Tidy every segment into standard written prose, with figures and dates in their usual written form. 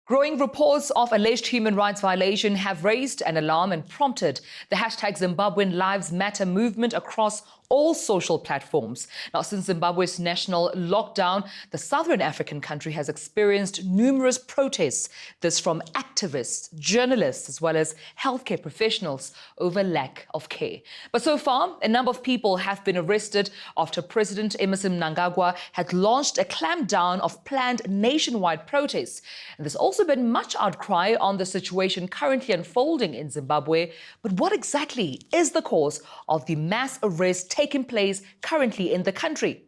Growing reports of alleged human rights violation have raised an alarm and prompted the hashtag Zimbabwean Lives Matter movement across all social platforms. Now, since Zimbabwe's national lockdown, the southern African country has experienced numerous protests, this from activists, journalists, as well as healthcare professionals over lack of care. But so far, a number of people have been arrested after President Emmerson Mnangagwa had launched a clampdown of planned nationwide protests. And there's also been much outcry on the situation currently unfolding in Zimbabwe. But what exactly is the cause of the mass arrest taking place currently in the country?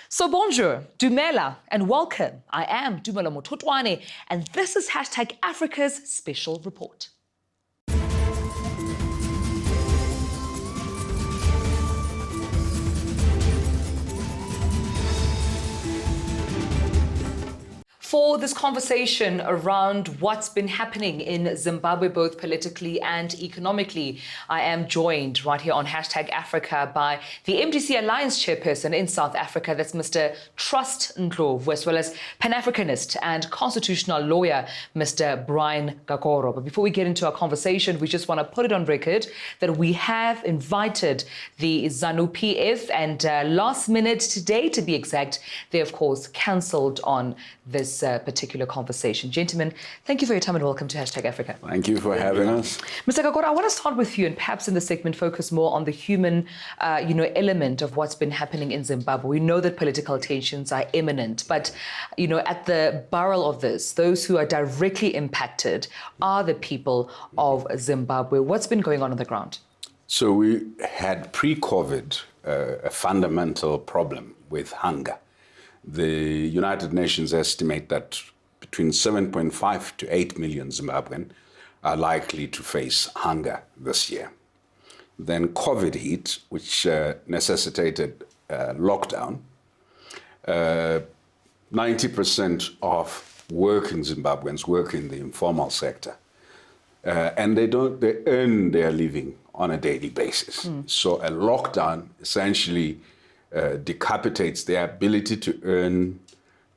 So bonjour, dumela, and welcome. I am Dumela Mototwane, and this is hashtag Africa's Special Report. For this conversation around what's been happening in Zimbabwe, both politically and economically, I am joined right here on hashtag Africa by the MDC Alliance chairperson in South Africa, that's Mr. Trust Ndlovu, as well as Pan-Africanist and constitutional lawyer, Mr. Brian Gakoro. But before we get into our conversation, we just want to put it on record that we have invited the ZANU-PF, and last minute today, to be exact, they of course cancelled on this particular conversation. Gentlemen, thank you for your time and welcome to hashtag Africa. Thank you for having us. Mr. Gakoro, I want to start with you and perhaps in the segment focus more on the human element of what's been happening in Zimbabwe. We know that political tensions are imminent, but at the barrel of this, those who are directly impacted are the people of Zimbabwe. What's been going on the ground? So we had pre-COVID a fundamental problem with hunger. The United Nations estimate that between 7.5 to 8 million Zimbabwean are likely to face hunger this year. Then COVID hit, which necessitated lockdown. 90% of working Zimbabweans work in the informal sector, and they earn their living on a daily basis. So a lockdown essentially decapitates their ability to earn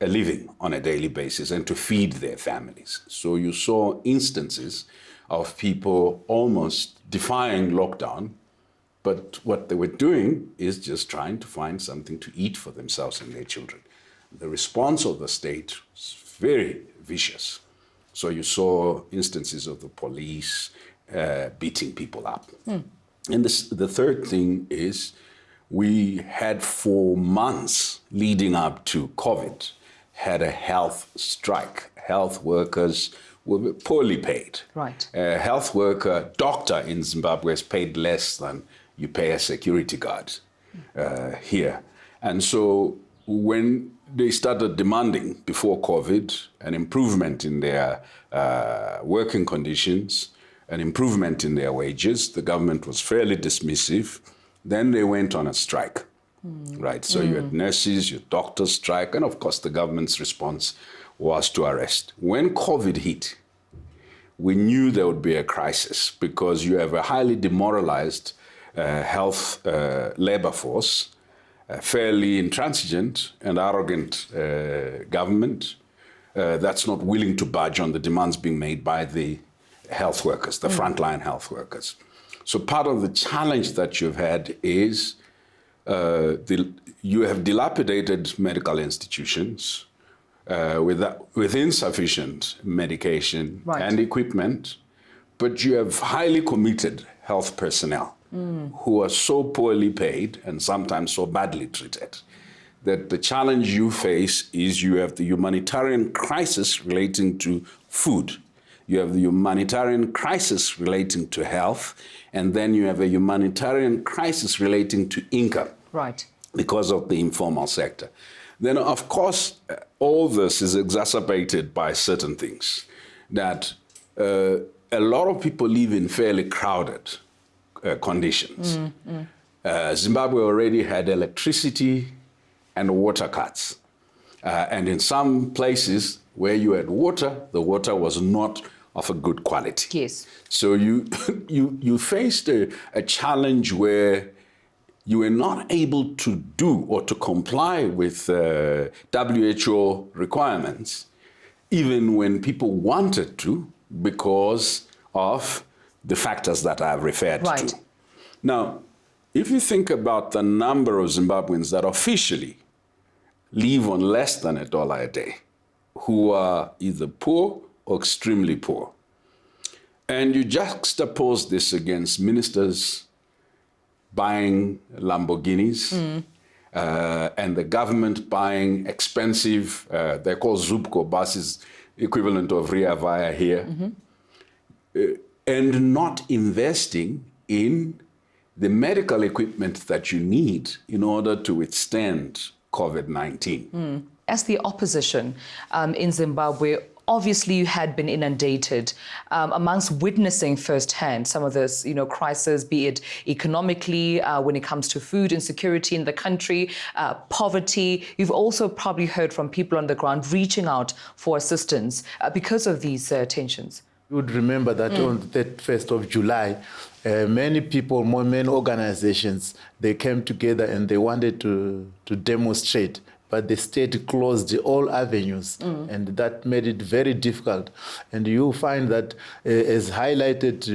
a living on a daily basis and to feed their families. So you saw instances of people almost defying lockdown, but what they were doing is just trying to find something to eat for themselves and their children. The response of the state was very vicious. So you saw instances of the police beating people up. And the third thing is, we had for months leading up to COVID, had a health strike. Health workers were poorly paid. Right. A health worker, doctor in Zimbabwe is paid less than you pay a security guard here. And so when they started demanding before COVID an improvement in their working conditions, an improvement in their wages, the government was fairly dismissive. Then they went on a strike, right? So you had nurses, your doctors strike, and of course the government's response was to arrest. When COVID hit, we knew there would be a crisis because you have a highly demoralized health labor force, a fairly intransigent and arrogant government that's not willing to budge on the demands being made by the health workers, the frontline health workers. So part of the challenge that you've had is you have dilapidated medical institutions with insufficient medication and equipment, but you have highly committed health personnel who are so poorly paid and sometimes so badly treated that the challenge you face is you have the humanitarian crisis relating to food. You have the humanitarian crisis relating to health, and then you have a humanitarian crisis relating to income. Right. Because of the informal sector. Then, of course, all this is exacerbated by certain things. That a lot of people live in fairly crowded conditions. Zimbabwe already had electricity and water cuts. And in some places where you had water, the water was not of a good quality. Yes. So you faced a challenge where you were not able to do or to comply with WHO requirements even when people wanted to, because of the factors that I've referred to. Now, if you think about the number of Zimbabweans that officially live on less than $1 a day, who are either poor or extremely poor, and you juxtapose this against ministers buying Lamborghinis, and the government buying expensive, they're called Zupco buses, equivalent of Ria Vaya here, and not investing in the medical equipment that you need in order to withstand COVID-19. As the opposition in Zimbabwe, obviously you had been inundated amongst witnessing firsthand some of this, crisis, be it economically, when it comes to food insecurity in the country, poverty. You've also probably heard from people on the ground reaching out for assistance because of these tensions. You would remember that on the 31st of July, many people, many organizations, they came together and they wanted to demonstrate, but the state closed all avenues, and that made it very difficult. And you find that, as highlighted,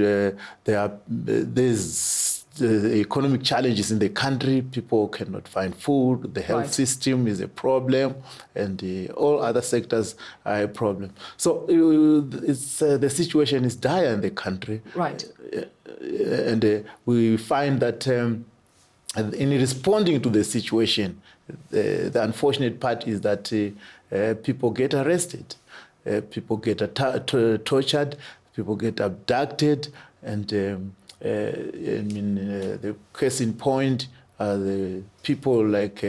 there's economic challenges in the country. People cannot find food. The health system is a problem, and all other sectors are a problem. So the situation is dire in the country. And we find that in responding to the situation, the unfortunate part is that people get arrested, people get tortured, people get abducted, and the case in point are the people like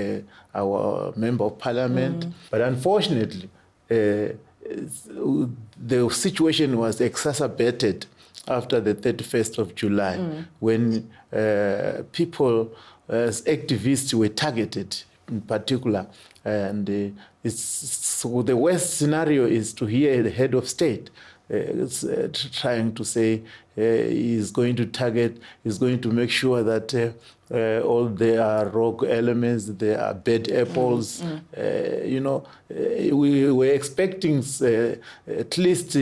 our member of parliament. But unfortunately, the situation was exacerbated after the 31st of July, when people as activists were targeted in particular. And so the worst scenario is to hear the head of state trying to say he's going to target, he's going to make sure that all there are rogue elements, there are bad apples. We were expecting at least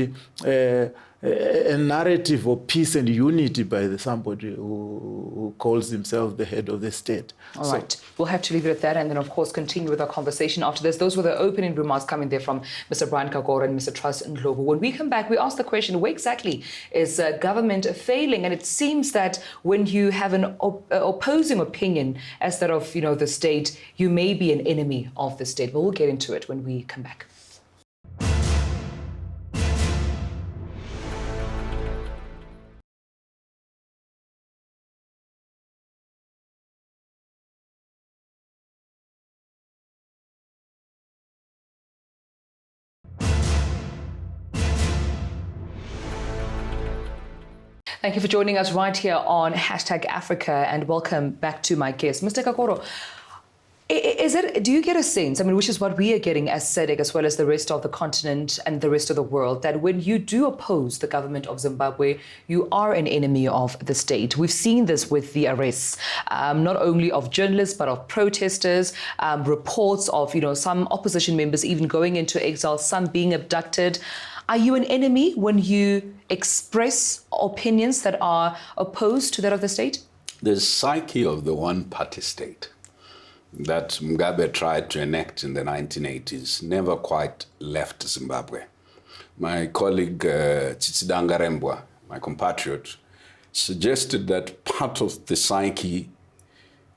a narrative of peace and unity by somebody who calls himself the head of the state. All right. We'll have to leave it at that and then, of course, continue with our conversation after this. Those were the opening remarks coming there from Mr. Brian Kakoro and Mr. Trust Ndlovu. When we come back, we ask the question, where exactly is government failing? And it seems that when you have an opposing opinion as that of, the state, you may be an enemy of the state. But we'll get into it when we come back. Thank you for joining us right here on #Africa, and welcome back to my guest, Mr. Kakoro. Do you get a sense, which is what we are getting as SADC as well as the rest of the continent and the rest of the world, that when you do oppose the government of Zimbabwe, you are an enemy of the state? We've seen this with the arrests, not only of journalists, but of protesters, reports of, some opposition members even going into exile, some being abducted. Are you an enemy when you express opinions that are opposed to that of the state? The psyche of the one-party state that Mugabe tried to enact in the 1980s never quite left Zimbabwe. My colleague Tsitsidanga Rembwa, my compatriot, suggested that part of the psyche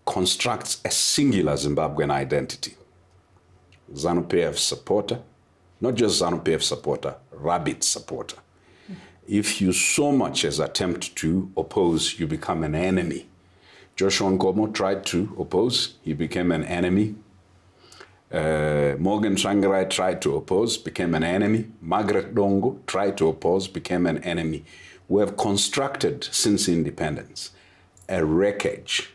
constructs a singular Zimbabwean identity. ZANU-PF supporter, not just ZANU-PF supporter, rabid supporter. If you so much as attempt to oppose, you become an enemy. Joshua Nkomo tried to oppose, he became an enemy. Morgan Tsvangirai tried to oppose, became an enemy. Margaret Dongo tried to oppose, became an enemy. We have constructed, since independence, a wreckage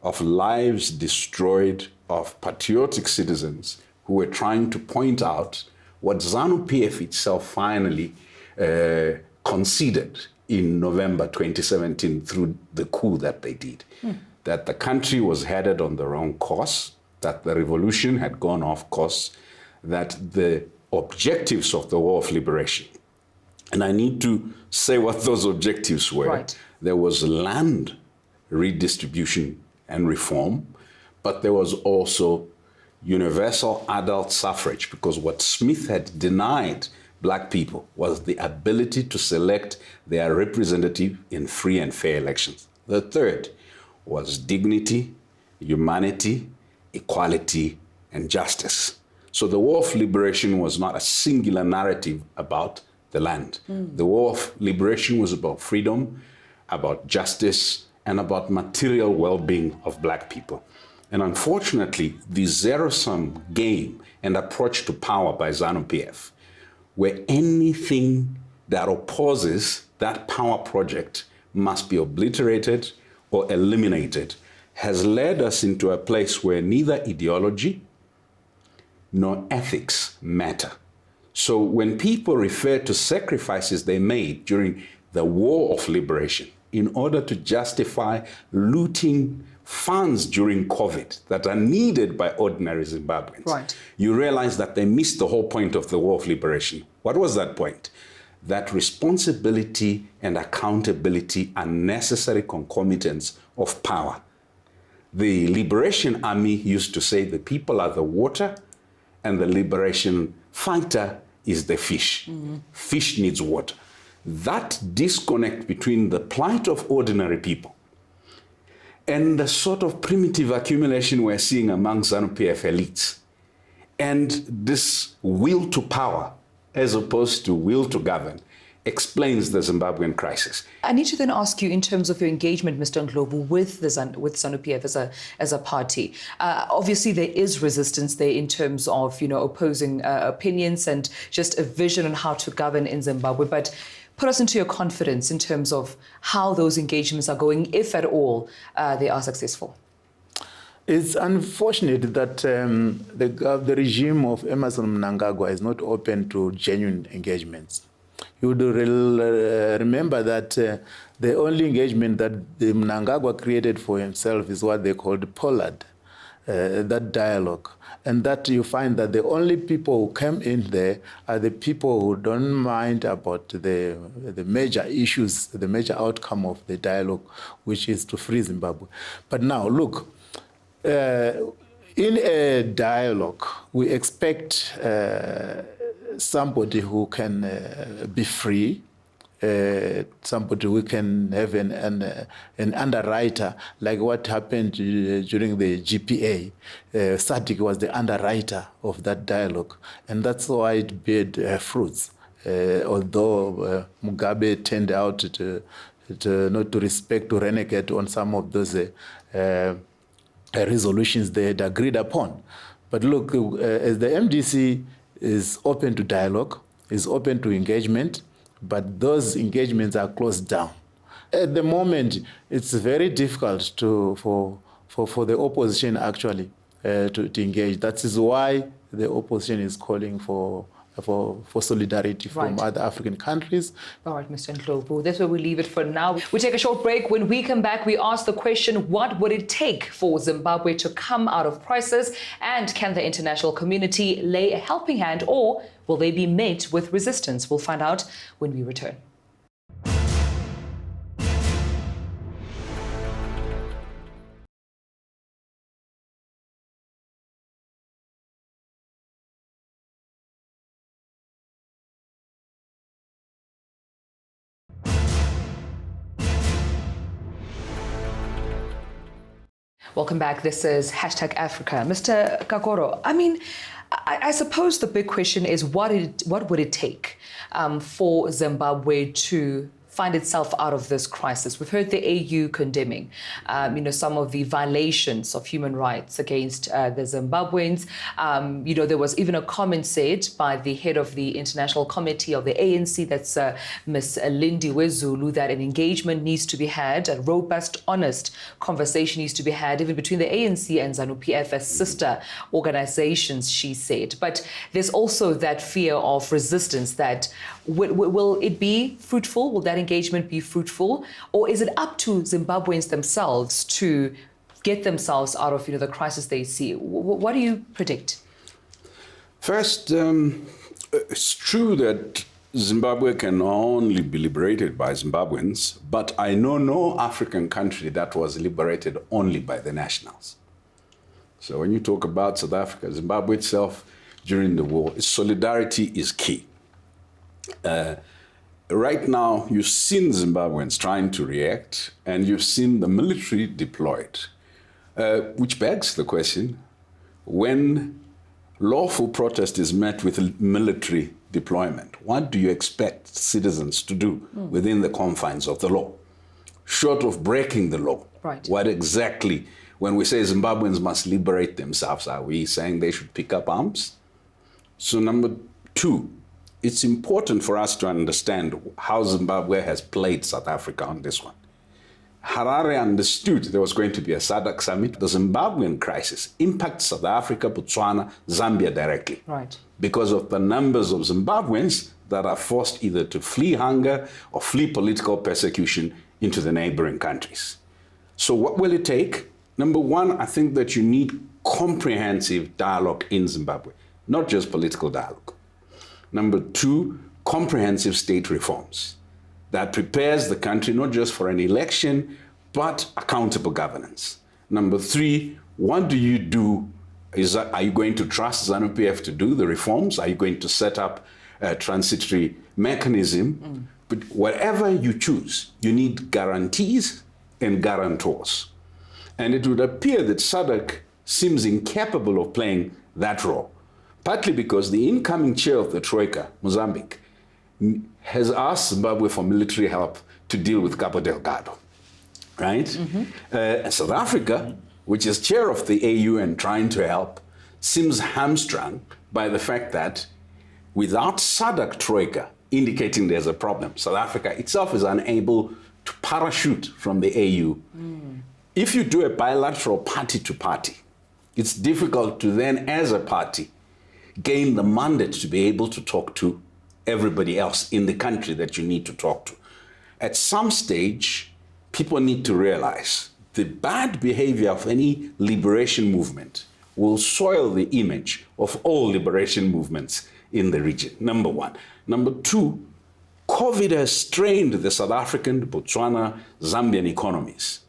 of lives destroyed, of patriotic citizens who were trying to point out what ZANU-PF itself finally conceded in November 2017 through the coup that they did. That the country was headed on the wrong course, that the revolution had gone off course, that the objectives of the War of Liberation. And I need to say what those objectives were. Right. There was land redistribution and reform, but there was also universal adult suffrage, because what Smith had denied black people was the ability to select their representative in free and fair elections. The third was dignity, humanity, equality, and justice. So the War of Liberation was not a singular narrative about the land. The War of Liberation was about freedom, about justice, and about material well-being of black people. And unfortunately, the zero-sum game and approach to power by ZANU-PF, where anything that opposes that power project must be obliterated or eliminated, has led us into a place where neither ideology nor ethics matter. So when people refer to sacrifices they made during the War of Liberation in order to justify looting funds during COVID that are needed by ordinary Zimbabweans, right, you realize that they missed the whole point of the War of Liberation. What was that point? That responsibility and accountability are necessary concomitants of power. The Liberation Army used to say the people are the water and the liberation fighter is the fish. Fish needs water. That disconnect between the plight of ordinary people and the sort of primitive accumulation we're seeing among ZANU-PF elites, and this will to power as opposed to will to govern, explains the Zimbabwean crisis. I need to then ask you, in terms of your engagement, Mr. Ndlovu, with ZANU-PF as a party. Obviously, there is resistance there in terms of opposing opinions and just a vision on how to govern in Zimbabwe. But put us into your confidence in terms of how those engagements are going, if at all they are successful. It's unfortunate that the regime of Emmerson Mnangagwa is not open to genuine engagements. You would remember that the only engagement that the Mnangagwa created for himself is what they called Pollard, that dialogue. And that you find that the only people who come in there are the people who don't mind about the major issues, the major outcome of the dialogue, which is to free Zimbabwe. But now, look, in a dialogue, we expect somebody who can be free, somebody who can have an underwriter, like what happened during the GPA. Sadiq was the underwriter of that dialogue, and that's why it bore fruits. Although Mugabe turned out to not to respect, to renegade on some of those resolutions they had agreed upon. But look, as the MDC is open to dialogue, is open to engagement, but those engagements are closed down. At the moment, it's very difficult for the opposition actually to engage. That is why the opposition is calling for solidarity from other African countries. All right, Mr. Ndlovu, that's where we leave it for now. We take a short break. When we come back, we ask the question, what would it take for Zimbabwe to come out of crisis? And can the international community lay a helping hand, or will they be met with resistance? We'll find out when we return. Welcome back. This is #Africa. Mr. Kakoro, I mean, I suppose the big question is what would it take for Zimbabwe to find itself out of this crisis? We've heard the AU condemning, some of the violations of human rights against the Zimbabweans. There was even a comment said by the head of the International Committee of the ANC, that's Ms. Lindiwe Zulu, that an engagement needs to be had, a robust, honest conversation needs to be had, even between the ANC and ZANU-PF as sister organizations, she said. But there's also that fear of resistance that will it be fruitful? Will that engagement be fruitful? Or is it up to Zimbabweans themselves to get themselves out of the crisis they see? What do you predict? First, It's true that Zimbabwe can only be liberated by Zimbabweans, but I know no African country that was liberated only by the nationals. So when you talk about South Africa, Zimbabwe itself during the war, solidarity is key. Right now, you've seen Zimbabweans trying to react, and you've seen the military deployed, which begs the question, when lawful protest is met with military deployment, what do you expect citizens to do within the confines of the law? Short of breaking the law, right. What exactly, when we say Zimbabweans must liberate themselves, are we saying they should pick up arms? So number two, it's important for us to understand how Zimbabwe has played South Africa on this one. Harare understood there was going to be a SADC summit. The Zimbabwean crisis impacts South Africa, Botswana, Zambia directly. Right. Because of the numbers of Zimbabweans that are forced either to flee hunger or flee political persecution into the neighboring countries. So what will it take? Number one, I think that you need comprehensive dialogue in Zimbabwe, not just political dialogue. Number two, comprehensive state reforms that prepares the country not just for an election, but accountable governance. Number three, what do you do? Are you going to trust ZANU-PF to do the reforms? Are you going to set up a transitory mechanism? But whatever you choose, you need guarantees and guarantors. And it would appear that SADC seems incapable of playing that role, partly because the incoming chair of the Troika, Mozambique, has asked Zimbabwe for military help to deal with Cabo Delgado, right? South Africa, which is chair of the AU and trying to help, seems hamstrung by the fact that without SADC Troika indicating there's a problem, South Africa itself is unable to parachute from the AU. If you do a bilateral party-to-party, it's difficult to then, as a party, gain the mandate to be able to talk to everybody else in the country that you need to talk to. At some stage, people need to realize the bad behavior of any liberation movement will soil the image of all liberation movements in the region, number one. Number two, COVID has strained the South African, Botswana, Zambian economies.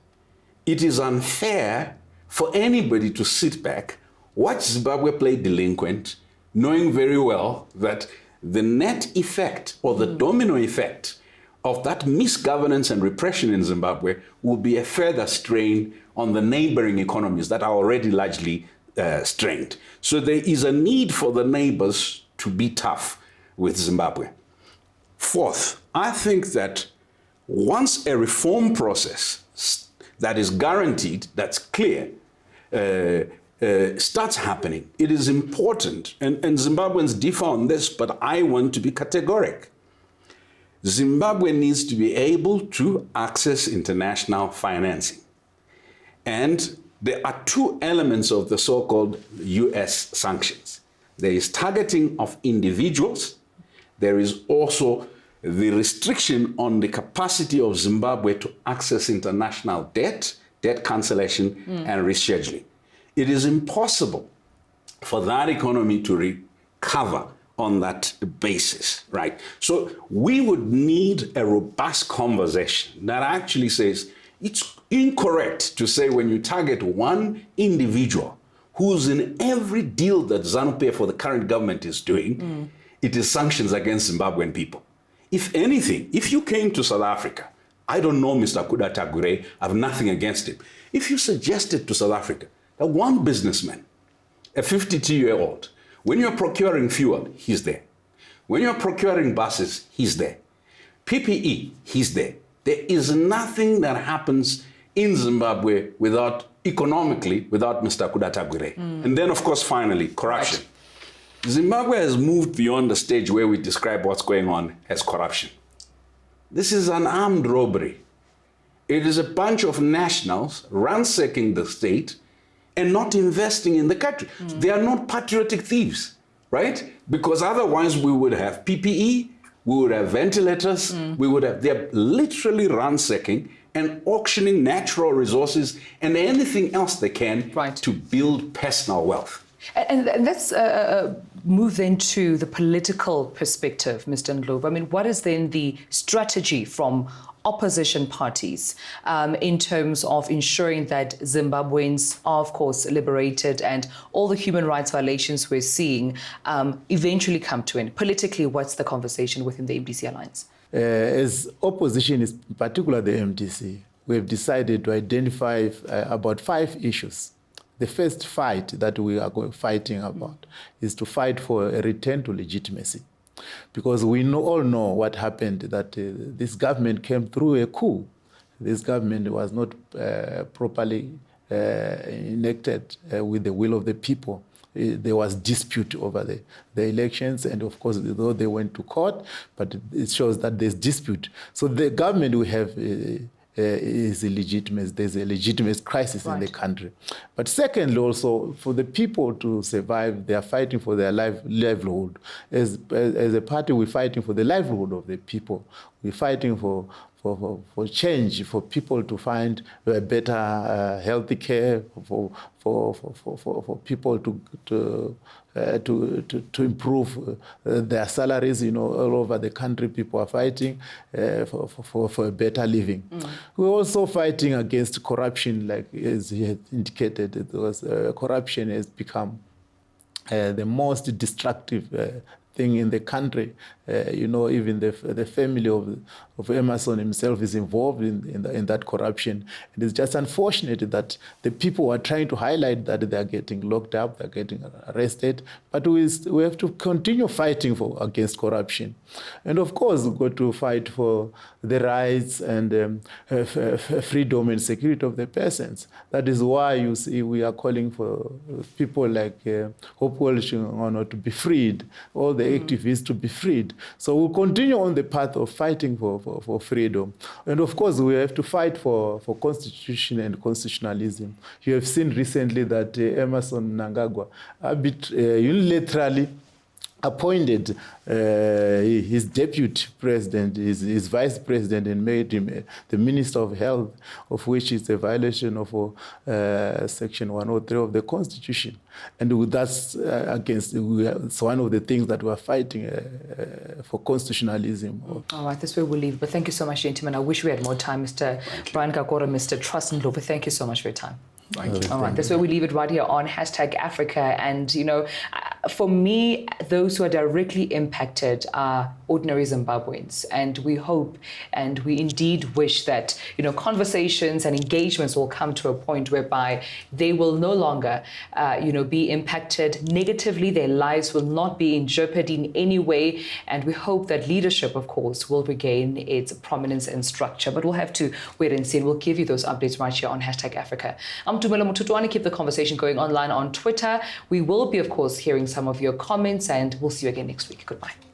It is unfair for anybody to sit back, watch Zimbabwe play delinquent, knowing very well that the net effect or the domino effect of that misgovernance and repression in Zimbabwe will be a further strain on the neighboring economies that are already largely strained. So there is a need for the neighbors to be tough with Zimbabwe. Fourth, I think that once a reform process that is guaranteed, that's clear, starts happening, it is important, and Zimbabweans differ on this, but I want to be categoric. Zimbabwe needs to be able to access international financing. And there are two elements of the so-called US sanctions. There is targeting of individuals. There is also the restriction on the capacity of Zimbabwe to access international debt cancellation, and rescheduling. It is impossible for that economy to recover on that basis, right? So we would need a robust conversation that actually says it's incorrect to say when you target one individual who's in every deal that ZANU-PF for the current government is doing, it is sanctions against Zimbabwean people. If anything, if you came to South Africa, I don't know Mr. Kuda Tagure, I have nothing against him. If you suggested to South Africa that one businessman, a 52-year-old, when you're procuring fuel, he's there. When you're procuring buses, he's there. PPE, he's there. There is nothing that happens in Zimbabwe economically without Mr. Kuda Tagure. And then, of course, finally, corruption. Right. Zimbabwe has moved beyond the stage where we describe what's going on as corruption. This is an armed robbery. It is a bunch of nationals ransacking the state and not investing in the country. They are not patriotic thieves, right? Because otherwise we would have PPE, we would have ventilators, they're literally ransacking and auctioning natural resources and anything else they can to build personal wealth. And let's move then to the political perspective, Mr. Ndlovu. I mean, what is then the strategy from opposition parties in terms of ensuring that Zimbabweans are, of course, liberated and all the human rights violations we're seeing eventually come to an end? Politically, what's the conversation within the MDC Alliance? As opposition, in particular the MDC, we have decided to identify about 5 issues. The first fight that we are fighting about is to fight for a return to legitimacy. Because we all know what happened, that this government came through a coup. This government was not properly enacted with the will of the people. There was dispute over the elections, and of course, though they went to court, but it shows that there's dispute. So the government we have is illegitimate. There's a legitimate crisis in the country. But secondly, also, for the people to survive, they are fighting for their livelihood. As a party, we're fighting for the livelihood of the people. We're fighting for change, for people to find better healthy care, for people to improve their salaries. You know, all over the country, people are fighting for a better living. We're also fighting against corruption, like as he had indicated. It was corruption has become the most destructive thing in the country. You know, even the family of Emerson himself is involved in that corruption. It is just unfortunate that the people are trying to highlight that they are getting locked up, they're getting arrested, but we have to continue fighting against corruption. And of course, we've got to fight for the rights and freedom and security of the persons. That is why you see we are calling for people like Hope Welshing to be freed, all the activists to be freed. So we'll continue on the path of fighting for freedom. And of course, we have to fight for constitution and constitutionalism. You have seen recently that Emerson Mnangagwa a bit unilaterally appointed his deputy president, his vice president, and made him the Minister of Health, of which is a violation of Section 103 of the Constitution. And that's it's one of the things that we're fighting for constitutionalism. All right, that's where we'll leave. But thank you so much, gentlemen. I wish we had more time. Mr. Brian Kakora, Mr. Trust Ndlovu, thank you so much for your time. Thank you. All right, that's where we leave it right here on #Africa. And, you know, for me, those who are directly impacted are ordinary Zimbabweans. And we hope and we indeed wish that, you know, conversations and engagements will come to a point whereby they will no longer, you know, be impacted negatively. Their lives will not be in jeopardy in any way. And we hope that leadership, of course, will regain its prominence and structure. But we'll have to wait and see. And we'll give you those updates right here on #Africa. Tumelo Mututwani, keep the conversation going online on Twitter. We will be, of course, hearing some of your comments, and we'll see you again next week. Goodbye.